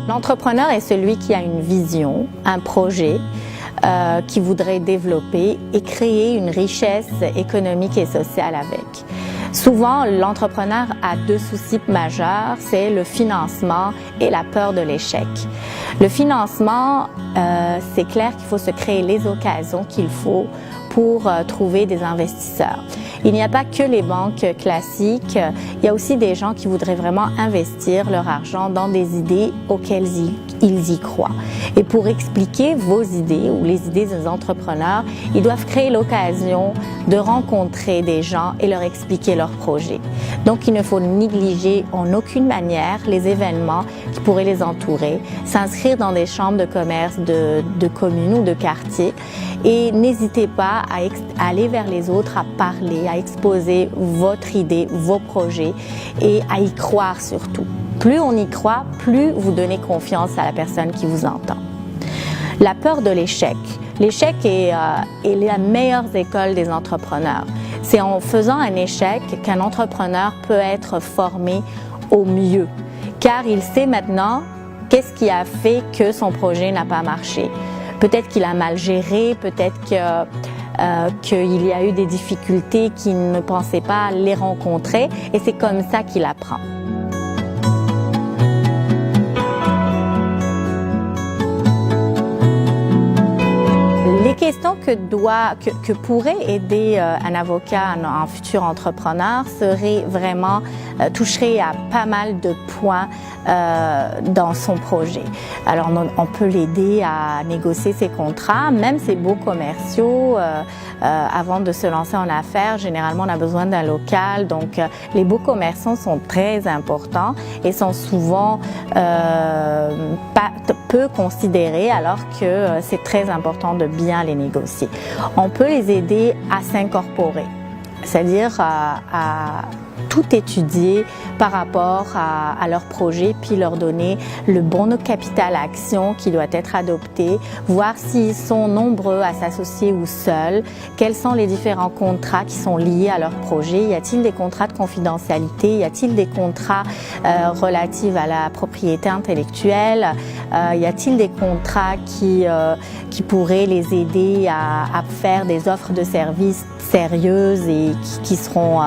L'entrepreneur est celui qui a une vision, un projet, qui voudrait développer et créer une richesse économique et sociale avec. Souvent, l'entrepreneur a deux soucis majeurs, c'est le financement et la peur de l'échec. Le financement, c'est clair qu'il faut se créer les occasions qu'il faut pour trouver des investisseurs. Il n'y a pas que les banques classiques, il y a aussi des gens qui voudraient vraiment investir leur argent dans des idées auxquelles ils y croient. Et pour expliquer vos idées ou les idées des entrepreneurs, ils doivent créer l'occasion de rencontrer des gens et leur expliquer leurs projets. Donc il ne faut négliger en aucune manière les événements qui pourraient les entourer, s'inscrire dans des chambres de commerce de communes ou de quartiers et n'hésitez pas à aller vers les autres, à parler, à exposer votre idée, vos projets et à y croire surtout. Plus on y croit, plus vous donnez confiance à la personne qui vous entend. La peur de l'échec. L'échec est la meilleure école des entrepreneurs. C'est en faisant un échec qu'un entrepreneur peut être formé au mieux, car il sait maintenant qu'est-ce qui a fait que son projet n'a pas marché. Peut-être qu'il a mal géré, peut-être qu'il y a eu des difficultés qu'il ne pensait pas les rencontrer et c'est comme ça qu'il apprend. Les questions que pourrait aider un avocat, un futur entrepreneur, toucherait à pas mal de points dans son projet. Alors on peut l'aider à négocier ses contrats, même ses baux commerciaux. Avant de se lancer en affaires, généralement on a besoin d'un local, donc les baux commerciaux sont très importants et sont souvent peu considérés alors que c'est très important de bien les négocier. On peut les aider à s'incorporer, c'est-à-dire à tout étudier par rapport à leur projet, puis leur donner le bon capital action qui doit être adopté, voir s'ils sont nombreux à s'associer ou seuls, quels sont les différents contrats qui sont liés à leur projet, y a-t-il des contrats de confidentialité, y a-t-il des contrats relatifs à la propriété intellectuelle, y a-t-il des contrats qui pourraient les aider à faire des offres de services sérieuses et qui seront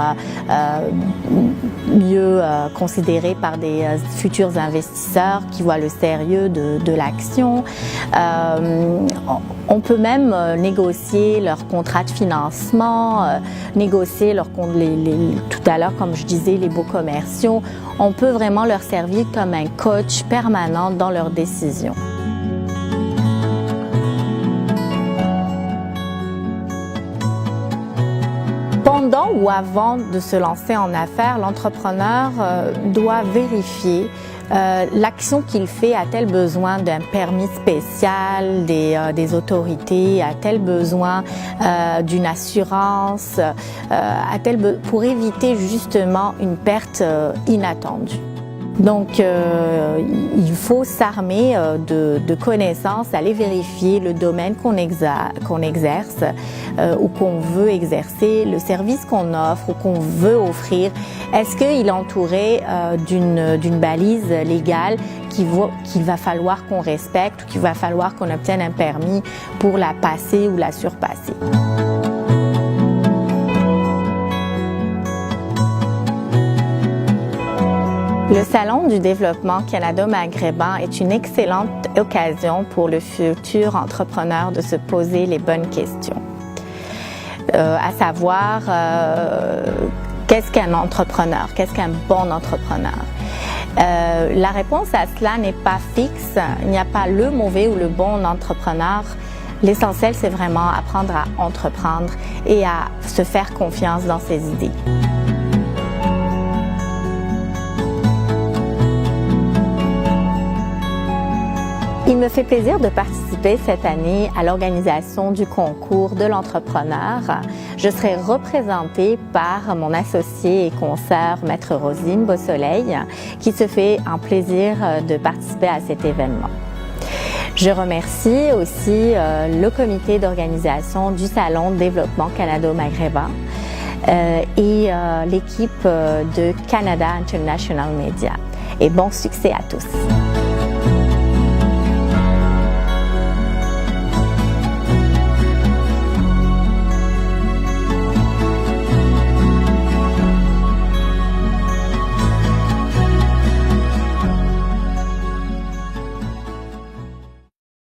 mieux considérés par des futurs investisseurs qui voient le sérieux de l'action. On peut même négocier leur contrat de financement, négocier tout à l'heure, comme je disais, les baux commerciaux. On peut vraiment leur servir comme un coach permanent dans leurs décisions. Pendant ou avant de se lancer en affaires, l'entrepreneur doit vérifier l'action qu'il fait, a-t-elle besoin d'un permis spécial des autorités, a-t-elle besoin d'une assurance, pour éviter justement une perte inattendue. Donc, il faut s'armer de connaissances, aller vérifier le domaine qu'on exerce ou qu'on veut exercer, le service qu'on offre ou qu'on veut offrir. Est-ce qu'il est entouré d'une balise légale qu'il va falloir qu'on respecte ou qu'il va falloir qu'on obtienne un permis pour la passer ou la surpasser? Le Salon du développement Canada-Maghrébin est une excellente occasion pour le futur entrepreneur de se poser les bonnes questions. À savoir, qu'est-ce qu'un entrepreneur? Qu'est-ce qu'un bon entrepreneur? La réponse à cela n'est pas fixe. Il n'y a pas le mauvais ou le bon entrepreneur. L'essentiel, c'est vraiment apprendre à entreprendre et à se faire confiance dans ses idées. Il me fait plaisir de participer cette année à l'organisation du concours de l'entrepreneur. Je serai représentée par mon associé et consoeur, Maître Roselyne Beausoleil, qui se fait un plaisir de participer à cet événement. Je remercie aussi le comité d'organisation du Salon Développement Canada-Maghrébin et l'équipe de Canada International Media. Et bon succès à tous!